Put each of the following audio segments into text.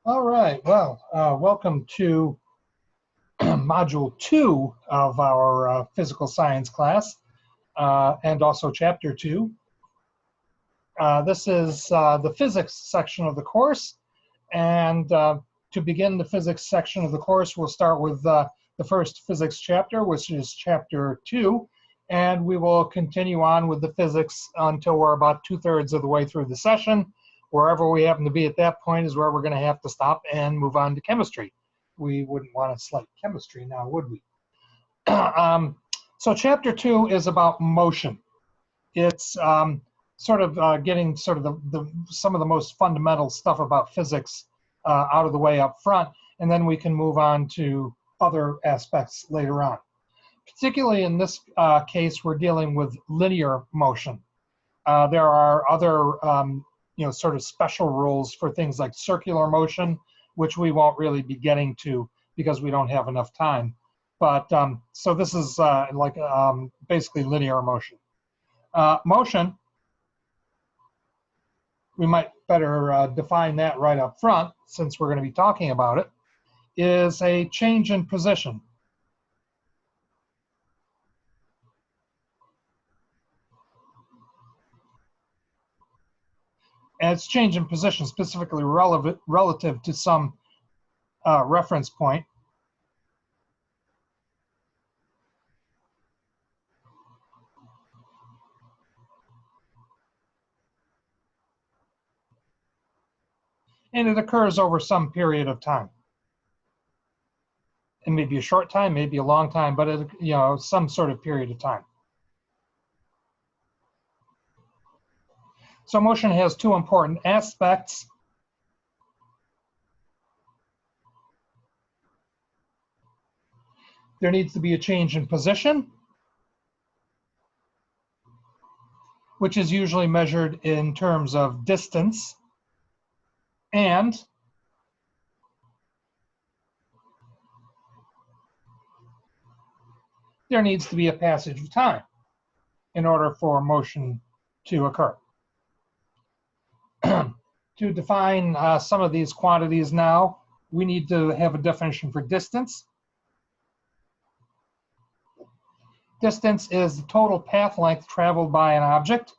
All right, well, welcome to Module 2 of our physical science class, and also Chapter 2. This is the physics section of the course, and to begin the physics section of the course, we'll start with the first physics chapter, which is Chapter 2, and we will continue on with the physics until we're about 2/3 of the way through the session. Wherever we happen to be at that point is where we're going to have to stop and move on to chemistry. We wouldn't want to slight chemistry now, would we? So Chapter 2 is about motion. It's sort of getting sort of some of the most fundamental stuff about physics out of the way up front, and then we can move on to other aspects later on. Particularly in this case, we're dealing with linear motion. There are other sort of special rules for things like circular motion, which we won't really be getting to because we don't have enough time. But so this is basically linear motion. Motion, we might better define that right up front since we're going to be talking about it, is a change in position. And it's change in position specifically relative to some reference point. And it occurs over some period of time. It may be a short time, maybe a long time, but it, some sort of period of time. So motion has two important aspects. There needs to be a change in position, which is usually measured in terms of distance, and there needs to be a passage of time in order for motion to occur. To define some of these quantities now, we need to have a definition for distance. Distance is the total path length traveled by an object.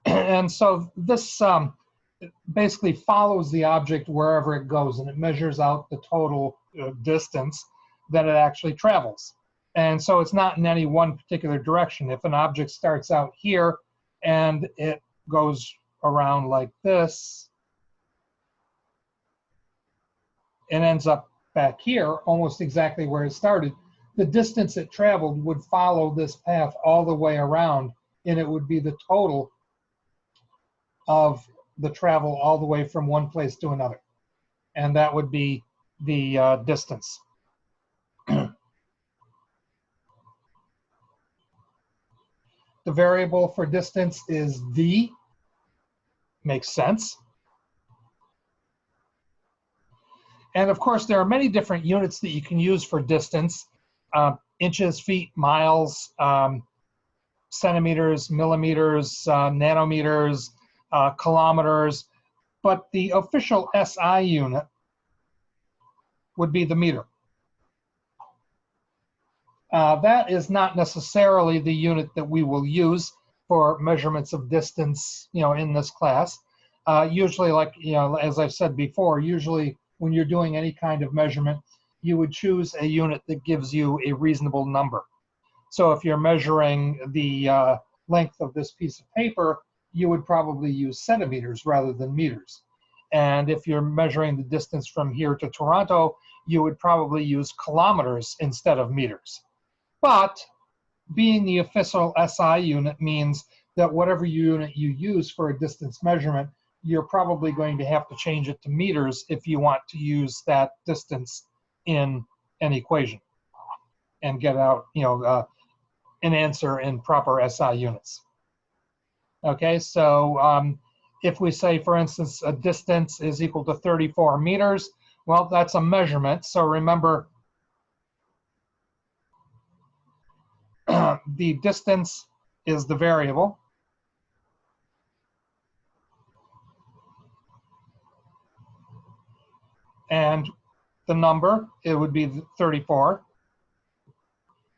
And so this basically follows the object wherever it goes, and it measures out the total distance that it actually travels. And so it's not in any one particular direction. If an object starts out here and it goes around like this and ends up back here, almost exactly where it started, the distance it traveled would follow this path all the way around, and it would be the total of the travel all the way from one place to another. And that would be the distance. The variable for distance is v. Makes sense. And of course, there are many different units that you can use for distance. Inches, feet, miles, centimeters, millimeters, nanometers, kilometers. But the official SI unit would be the meter. That is not necessarily the unit that we will use for measurements of distance, in this class. Usually, as I've said before, usually when you're doing any kind of measurement, you would choose a unit that gives you a reasonable number. So if you're measuring the length of this piece of paper, you would probably use centimeters rather than meters. And if you're measuring the distance from here to Toronto, you would probably use kilometers instead of meters. But being the official SI unit means that whatever unit you use for a distance measurement, you're probably going to have to change it to meters if you want to use that distance in an equation and get out, an answer in proper SI units. Okay, so if we say, for instance, a distance is equal to 34 meters, well, that's a measurement. So remember, The distance is the variable. And the number, it would be 34.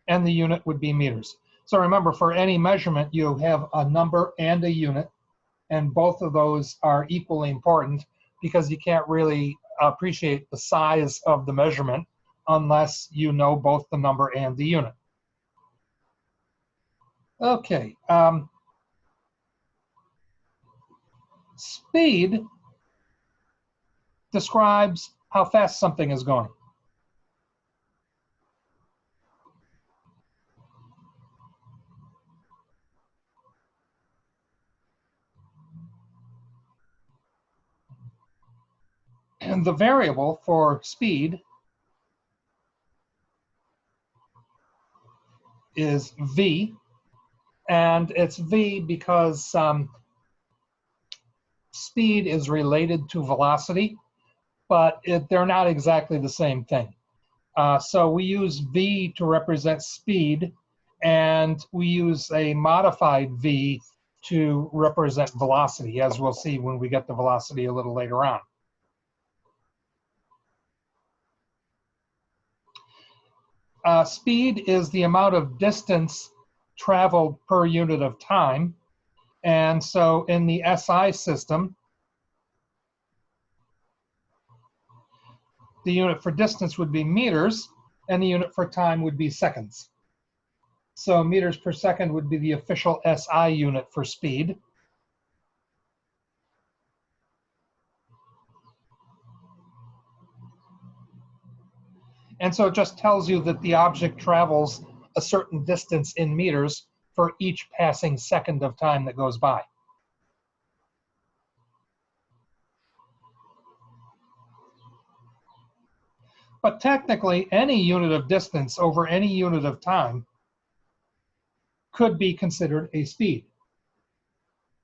And the unit would be meters. So remember, for any measurement, you have a number and a unit, and both of those are equally important because you can't really appreciate the size of the measurement unless you know both the number and the unit. Okay. Speed describes how fast something is going. And the variable for speed is v, and it's v because speed is related to velocity, but they're not exactly the same thing. So we use v to represent speed, and we use a modified v to represent velocity, as we'll see when we get the velocity a little later on. Speed is the amount of distance traveled per unit of time. And so in the SI system, the unit for distance would be meters, and the unit for time would be seconds. So meters per second would be the official SI unit for speed. And so it just tells you that the object travels a certain distance in meters for each passing second of time that goes by. But technically, any unit of distance over any unit of time could be considered a speed.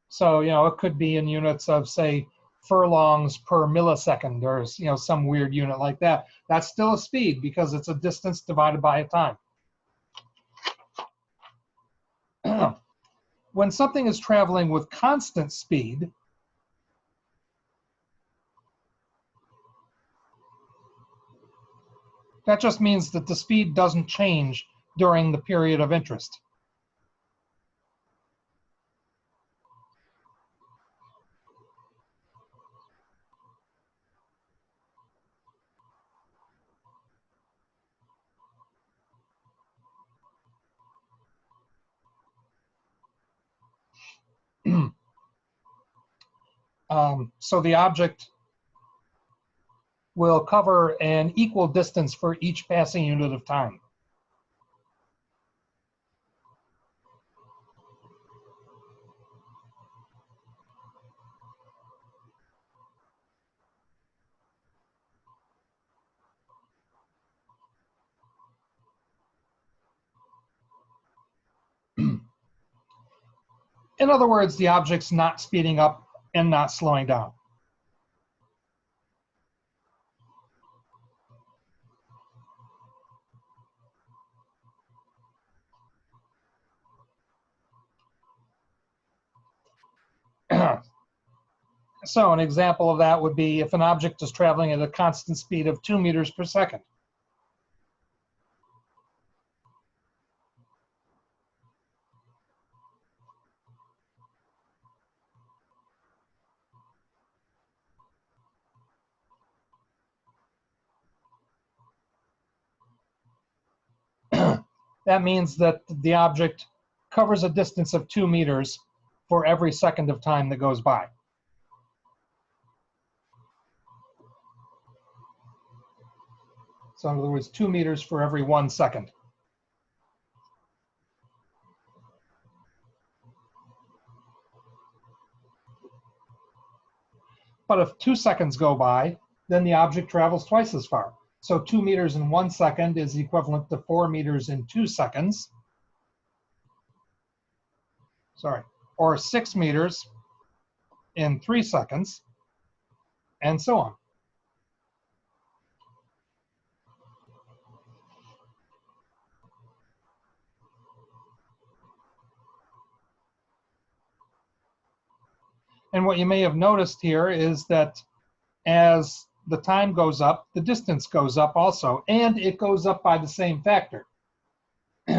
So, it could be in units of, say, furlongs per millisecond, or, some weird unit like that. That's still a speed because it's a distance divided by a time. When something is traveling with constant speed, that just means that the speed doesn't change during the period of interest. So the object will cover an equal distance for each passing unit of time. In other words, the object's not speeding up and not slowing down. So an example of that would be if an object is traveling at a constant speed of 2 meters per second. That means that the object covers a distance of 2 meters for every second of time that goes by. So in other words, 2 meters for every 1 second. But if 2 seconds go by, then the object travels twice as far. So 2 meters in 1 second is equivalent to 4 meters in 2 seconds. Sorry, or 6 meters in 3 seconds, and so on. And what you may have noticed here is that as the time goes up, the distance goes up also, and it goes up by the same factor.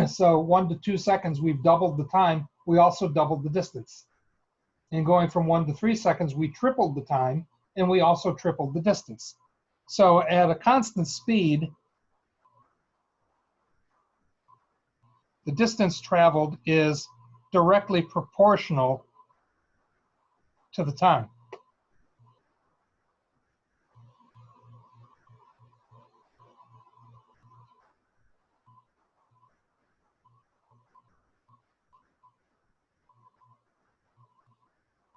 So 1 to 2 seconds, we've doubled the time. We also doubled the distance. And going from 1 to 3 seconds, we tripled the time, and we also tripled the distance. So at a constant speed, the distance traveled is directly proportional to the time.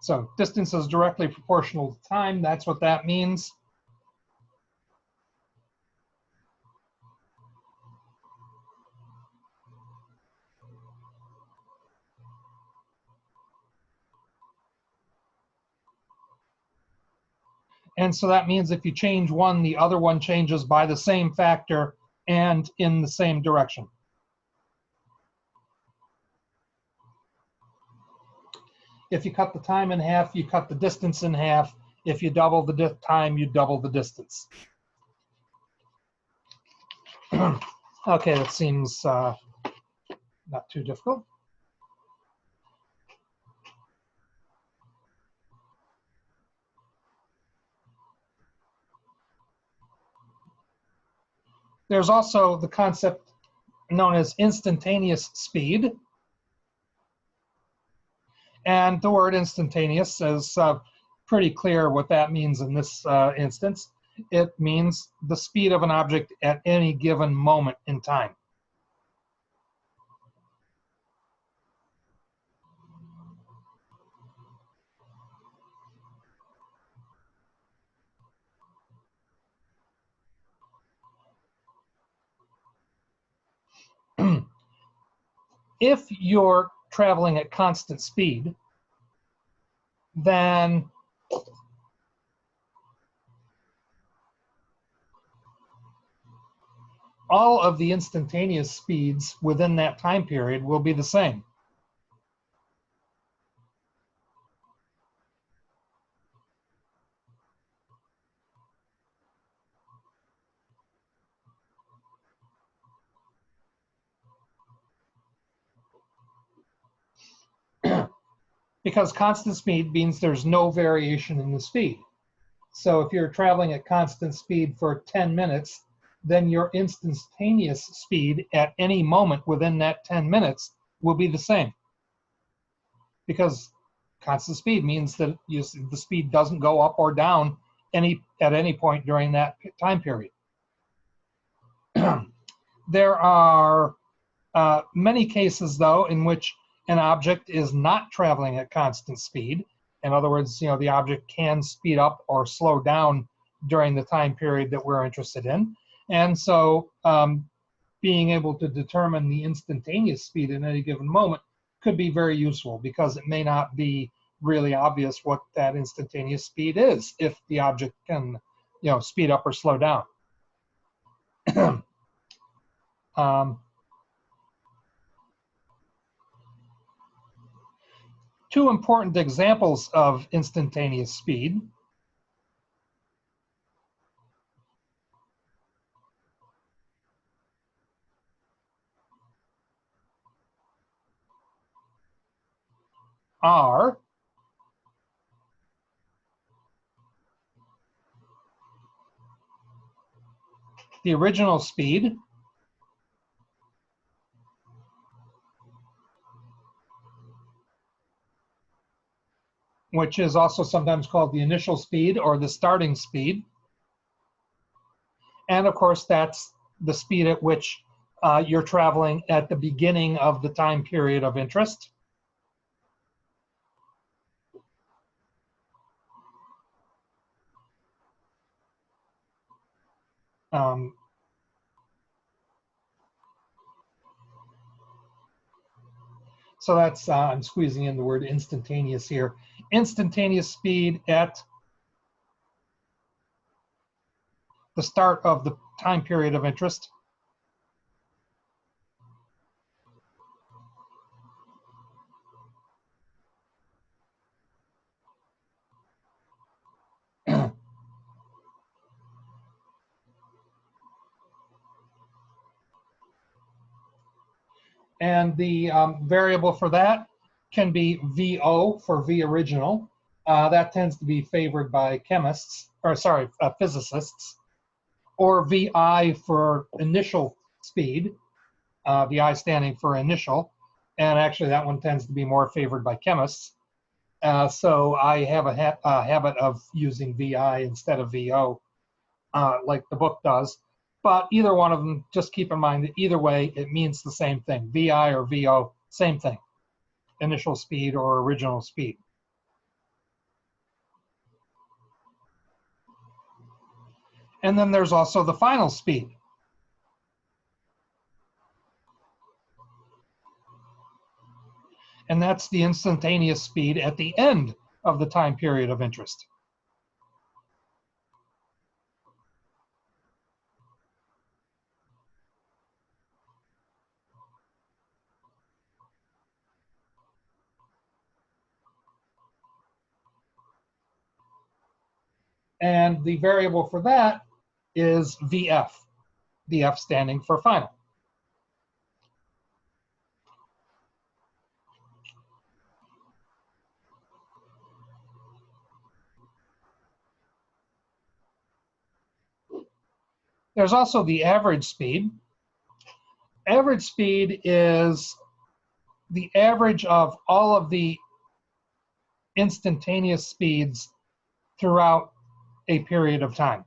So distance is directly proportional to time. That's what that means. And so that means if you change one, the other one changes by the same factor and in the same direction. If you cut the time in half, you cut the distance in half. If you double the time, you double the distance. Okay, that seems not too difficult. There's also the concept known as instantaneous speed. And the word instantaneous is pretty clear what that means in this instance. It means the speed of an object at any given moment in time. If you're traveling at constant speed, then all of the instantaneous speeds within that time period will be the same. Because constant speed means there's no variation in the speed. So if you're traveling at constant speed for 10 minutes, then your instantaneous speed at any moment within that 10 minutes will be the same. Because constant speed means that the speed doesn't go up or down at any point during that time period. There are many cases, though, in which an object is not traveling at constant speed. In other words, the object can speed up or slow down during the time period that we're interested in. And so being able to determine the instantaneous speed at any given moment could be very useful, because it may not be really obvious what that instantaneous speed is if the object can speed up or slow down. Two important examples of instantaneous speed are the original speed, which is also sometimes called the initial speed or the starting speed. And of course, that's the speed at which you're traveling at the beginning of the time period of interest. So that's, I'm squeezing in the word instantaneous here. Instantaneous speed at the start of the time period of interest. And the variable for that can be VO for V original. That tends to be favored by chemists, or sorry, physicists. Or VI for initial speed, VI standing for initial. And actually that one tends to be more favored by chemists. So I have a habit of using VI instead of VO, like the book does. But either one of them, just keep in mind that either way, it means the same thing. VI or VO, same thing. Initial speed or original speed. And then there's also the final speed. And that's the instantaneous speed at the end of the time period of interest. And the variable for that is VF, VF standing for final. There's also the average speed. Average speed is the average of all of the instantaneous speeds throughout a period of time.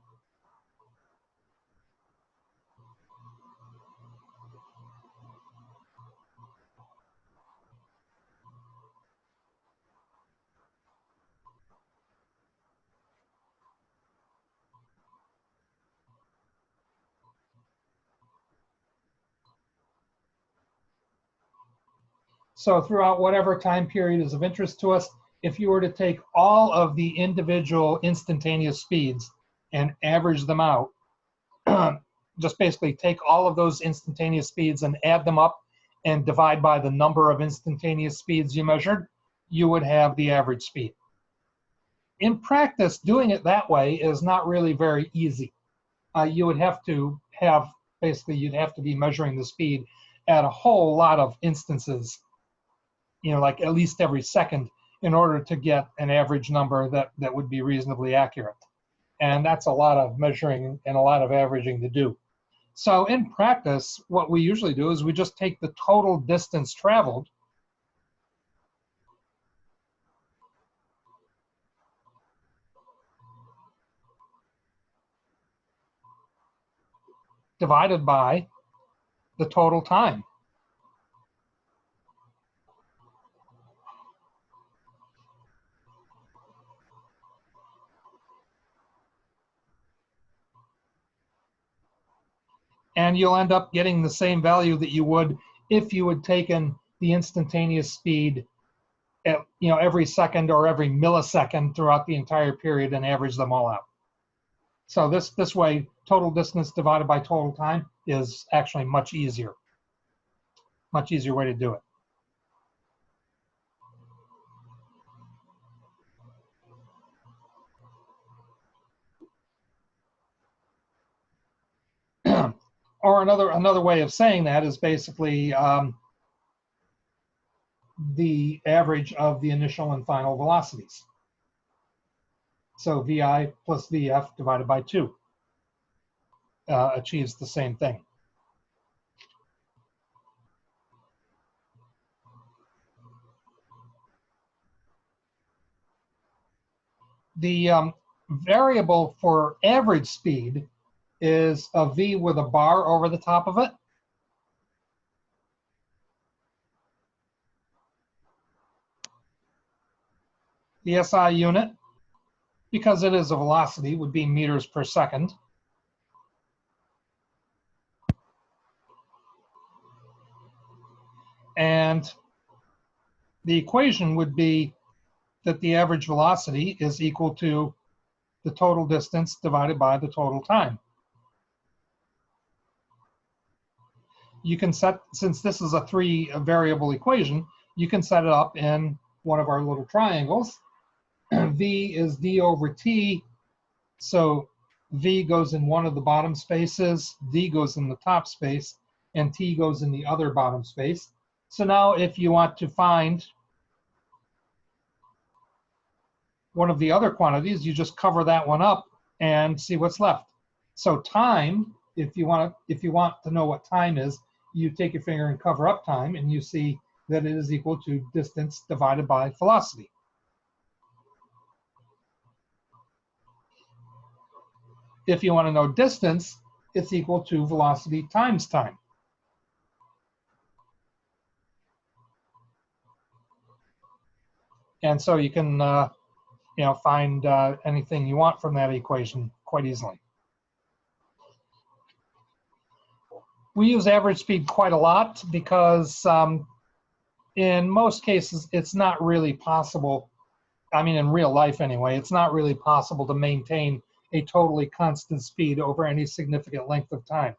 So throughout whatever time period is of interest to us, if you were to take all of the individual instantaneous speeds and average them out, just basically take all of those instantaneous speeds and add them up and divide by the number of instantaneous speeds you measured, you would have the average speed. In practice, doing it that way is not really very easy. You would have to have, basically, you'd have to be measuring the speed at a whole lot of instances, like at least every second, in order to get an average number that would be reasonably accurate. And that's a lot of measuring and a lot of averaging to do. So in practice, what we usually do is we just take the total distance traveled divided by the total time. And you'll end up getting the same value that you would if you had taken the instantaneous speed at, every second or every millisecond throughout the entire period and average them all out. So this way, total distance divided by total time is actually much easier way to do it. Or another way of saying that is basically the average of the initial and final velocities. So VI plus VF divided by 2 achieves the same thing. The variable for average speed is a V with a bar over the top of it. The SI unit, because it is a velocity, would be meters per second. And the equation would be that the average velocity is equal to the total distance divided by the total time. You can set, since this is a 3 variable equation, you can set it up in one of our little triangles. V is d over t, so V goes in one of the bottom spaces, D goes in the top space, and T goes in the other bottom space. So now if you want to find one of the other quantities, you just cover that one up and see what's left. So time, if you want to know what time is, you take your finger and cover up time, and you see that it is equal to distance divided by velocity. If you want to know distance, it's equal to velocity times time. And so you can find anything you want from that equation quite easily. We use average speed quite a lot because in most cases, it's not really possible. I mean, in real life anyway, it's not really possible to maintain a totally constant speed over any significant length of time.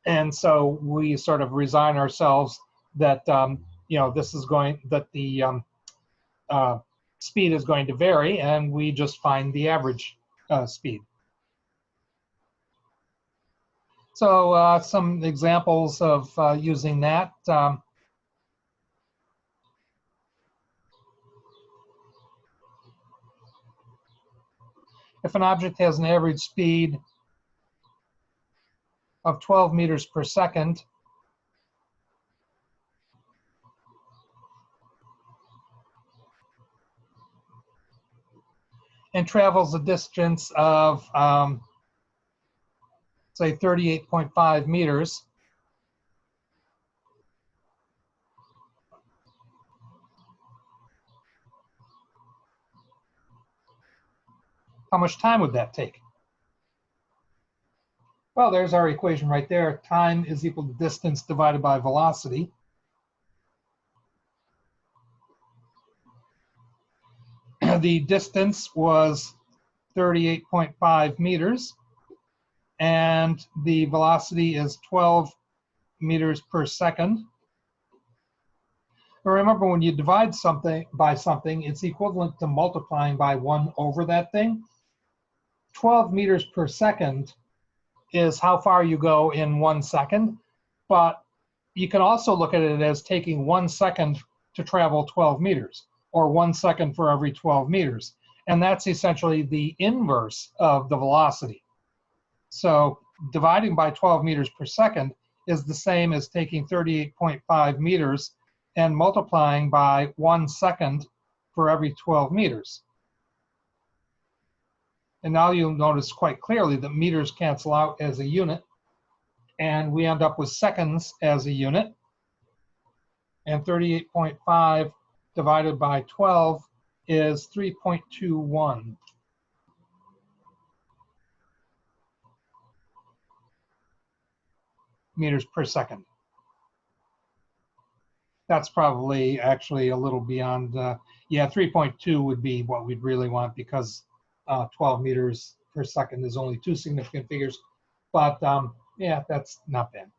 And so we sort of resign ourselves that the speed is going to vary, and we just find the average speed. So some examples of using that. If an object has an average speed of 12 meters per second, and travels a distance of, say, 38.5 meters, how much time would that take? Well, there's our equation right there. Time is equal to distance divided by velocity. The distance was 38.5 meters, and the velocity is 12 meters per second. Now remember, when you divide something by something, it's equivalent to multiplying by 1 over that thing. 12 meters per second is how far you go in 1 second, but you can also look at it as taking 1 second to travel 12 meters, or 1 second for every 12 meters. And that's essentially the inverse of the velocity. So dividing by 12 meters per second is the same as taking 38.5 meters and multiplying by 1 second for every 12 meters. And now you'll notice quite clearly that meters cancel out as a unit, and we end up with seconds as a unit. And 38.5 divided by 12 is 3.21. Meters per second. That's probably actually a little beyond, yeah, 3.2 would be what we'd really want, because 12 meters per second is only 2 significant figures. But yeah, that's not bad.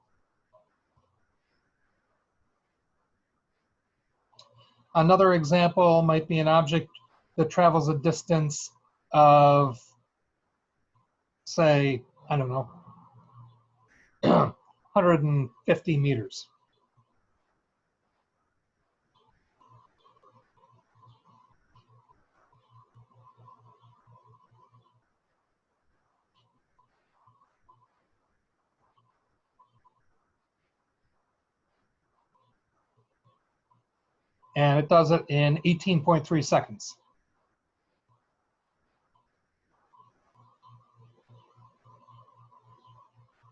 Another example might be an object that travels a distance of, say, I don't know, 150 meters. And it does it in 18.3 seconds.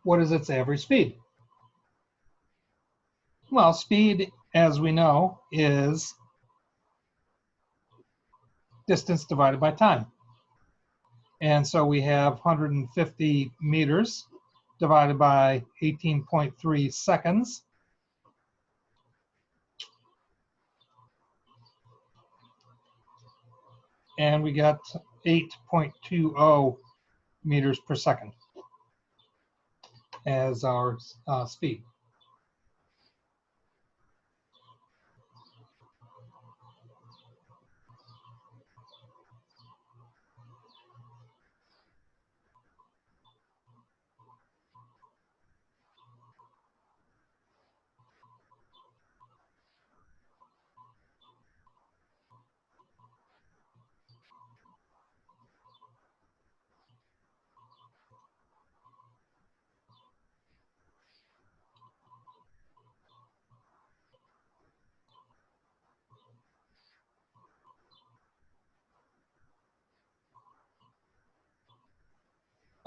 What is its average speed? Well, speed, as we know, is distance divided by time. And so we have 150 meters divided by 18.3 seconds. And we got 8.20 meters per second as our speed.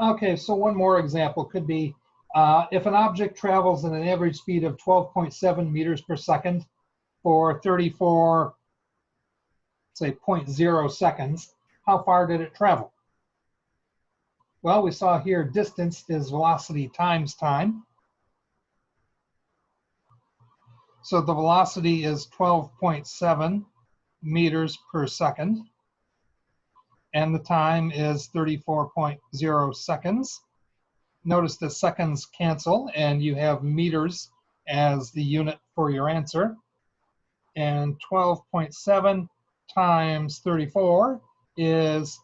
Okay, so one more example could be if an object travels at an average speed of 12.7 meters per second for 34, say, 0.0 seconds, how far did it travel? Well, we saw here distance is velocity times time. So the velocity is 12.7 meters per second, and the time is 34.0 seconds. Notice the seconds cancel, and you have meters as the unit for your answer. And 12.7 times 34 is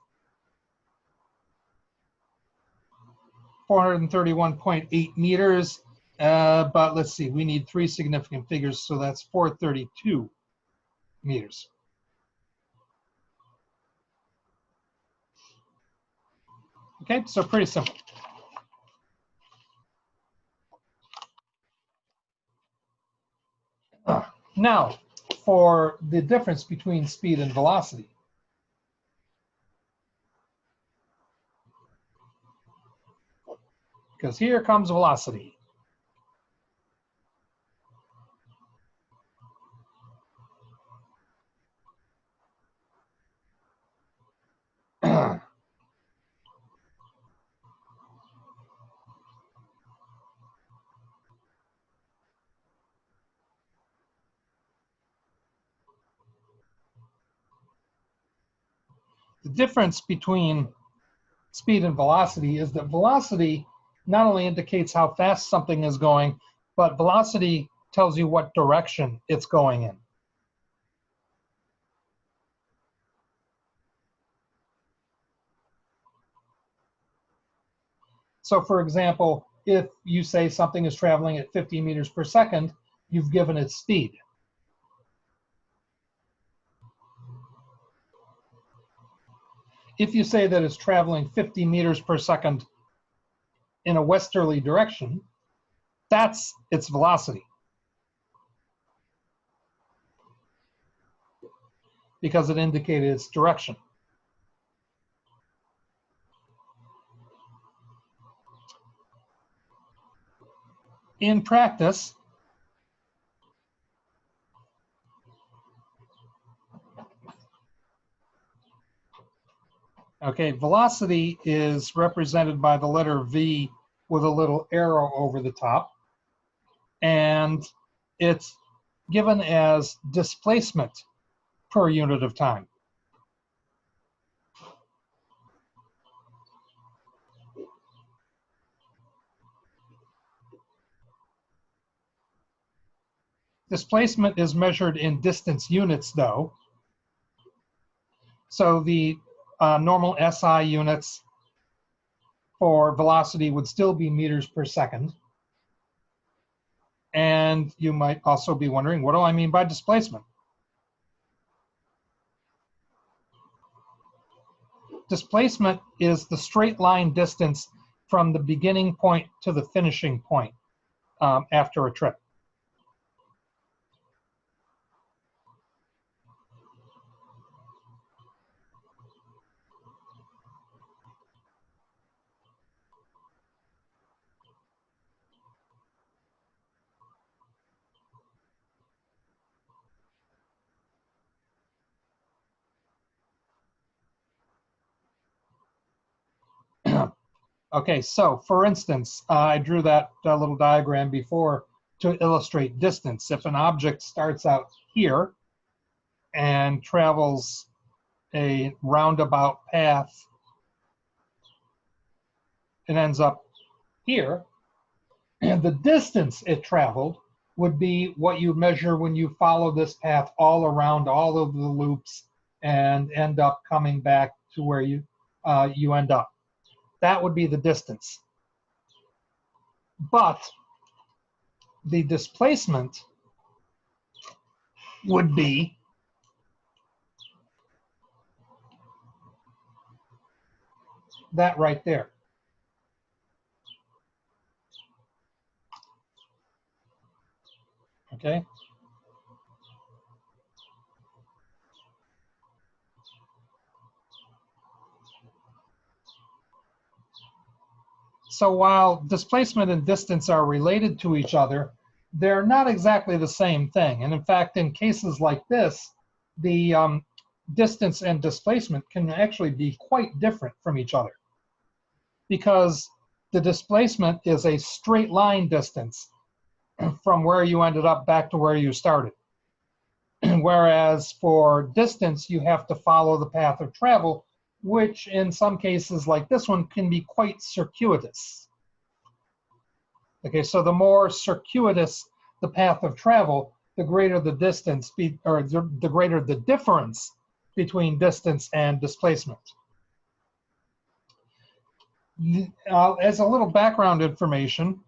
431.8 meters. But let's see, we need 3 significant figures, so that's 432 meters. Okay, so pretty simple. Now, for the difference between speed and velocity. Because here comes velocity. The difference between speed and velocity is that velocity not only indicates how fast something is going, but velocity tells you what direction it's going in. So for example, if you say something is traveling at 50 meters per second, you've given it speed. If you say that it's traveling 50 meters per second in a westerly direction, that's its velocity, because it indicated its direction. In practice, okay, velocity is represented by the letter V with a little arrow over the top, and it's given as displacement per unit of time. Displacement is measured in distance units, though. So the normal SI units for velocity would still be meters per second. And you might also be wondering, what do I mean by displacement? Displacement is the straight line distance from the beginning point to the finishing point after a trip. Okay, so for instance, I drew that little diagram before to illustrate distance. If an object starts out here and travels a roundabout path and ends up here, and the distance it traveled would be what you measure when you follow this path all around all of the loops and end up coming back to where you end up. That would be the distance. But the displacement would be that right there. Okay. So while displacement and distance are related to each other, they're not exactly the same thing. And in fact, in cases like this, the distance and displacement can actually be quite different from each other, because the displacement is a straight line distance from where you ended up back to where you started. Whereas for distance, you have to follow the path of travel, which in some cases like this one can be quite circuitous. Okay, so the more circuitous the path of travel, the greater the distance, or the greater the difference between distance and displacement. As a little background information,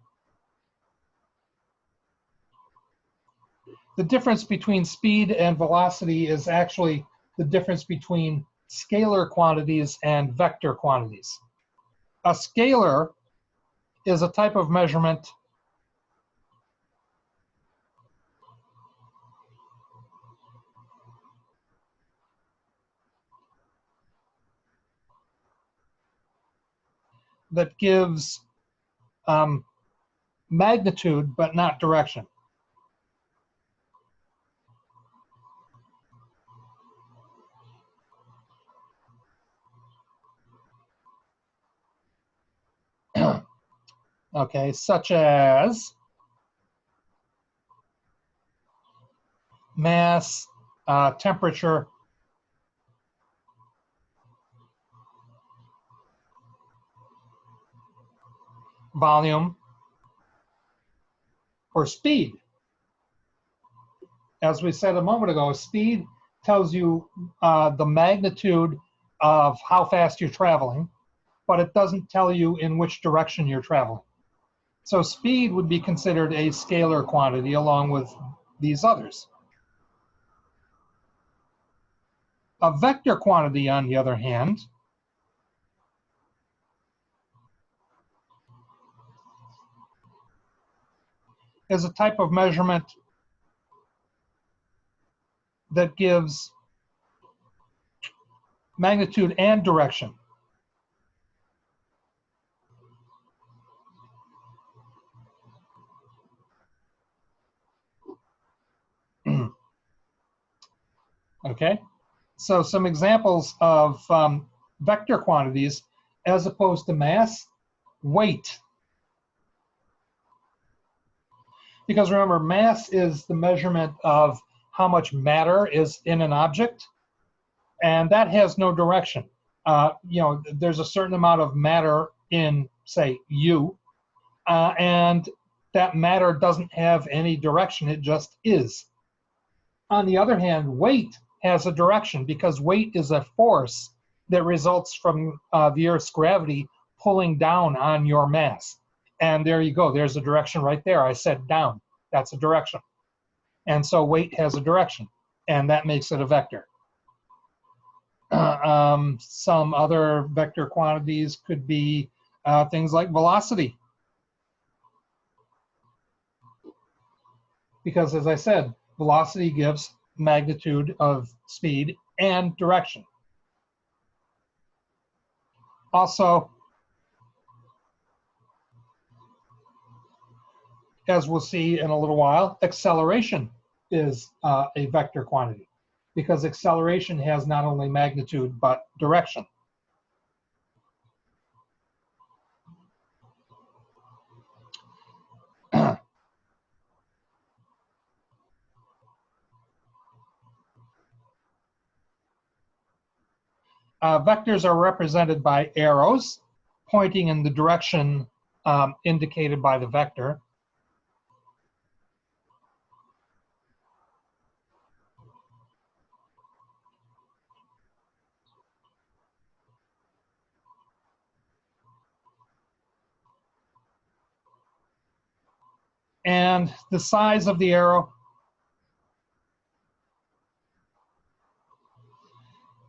the difference between speed and velocity is actually the difference between scalar quantities and vector quantities. A scalar is a type of measurement that gives magnitude but not direction. Okay, such as mass, temperature, volume, or speed. As we said a moment ago, speed tells you the magnitude of how fast you're traveling, but it doesn't tell you in which direction you're traveling. So speed would be considered a scalar quantity along with these others. A vector quantity, on the other hand, is a type of measurement that gives magnitude and direction. Okay, so some examples of vector quantities as opposed to mass: weight. Because remember, mass is the measurement of how much matter is in an object, and that has no direction. There's a certain amount of matter in, say, you, and that matter doesn't have any direction, it just is. On the other hand, weight has a direction, because weight is a force that results from the Earth's gravity pulling down on your mass. And there you go, there's a direction right there. I said down, that's a direction. And so weight has a direction, and that makes it a vector. Some other vector quantities could be things like velocity. Because as I said, velocity gives magnitude of speed and direction. Also, as we'll see in a little while, acceleration is a vector quantity, because acceleration has not only magnitude but direction. Vectors are represented by arrows pointing in the direction indicated by the vector. And the size of the arrow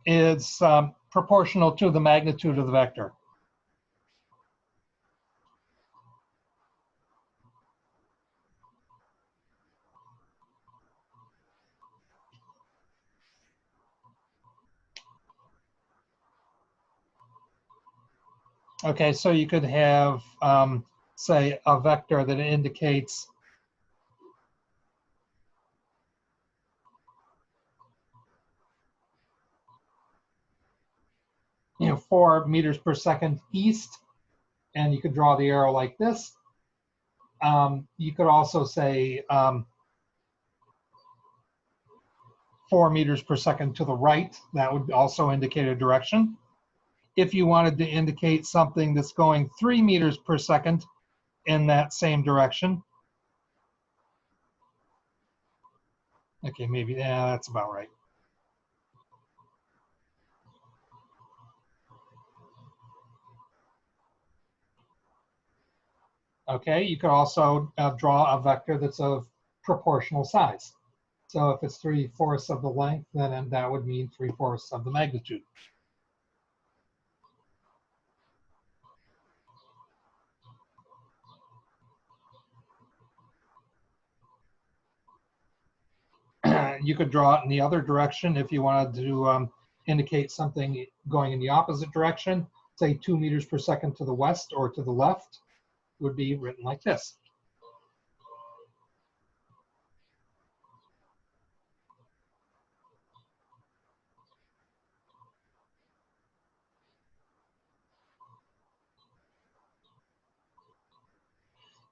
is proportional to the magnitude of the vector. Okay, so you could have, say, a vector that indicates you know, 4 meters per second east, and you could draw the arrow like this. You could also say 4 meters per second to the right. That would also indicate a direction. If you wanted to indicate something that's going 3 meters per second in that same direction. Okay, maybe, yeah, that's about right. Okay, you could also draw a vector that's of proportional size. So if it's 3/4 of the length, then that would mean 3/4 of the magnitude. You could draw it in the other direction if you wanted to indicate something going in the opposite direction, say 2 meters per second to the west or to the left, would be written like this.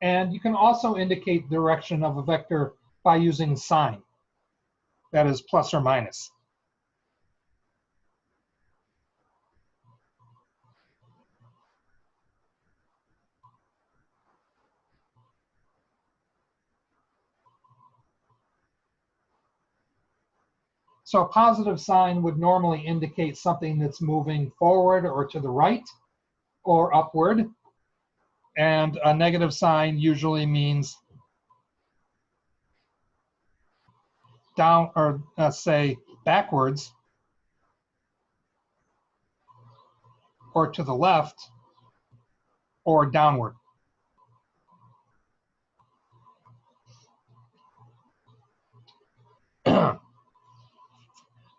And you can also indicate the direction of a vector by using sign, that is plus or minus. So a positive sign would normally indicate something that's moving forward or to the right or upward. And a negative sign usually means down, or say backwards or to the left or downward.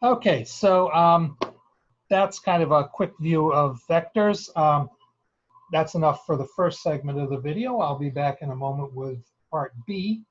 Okay, so that's kind of a quick view of vectors. That's enough for the first segment of the video. I'll be back in a moment with part B.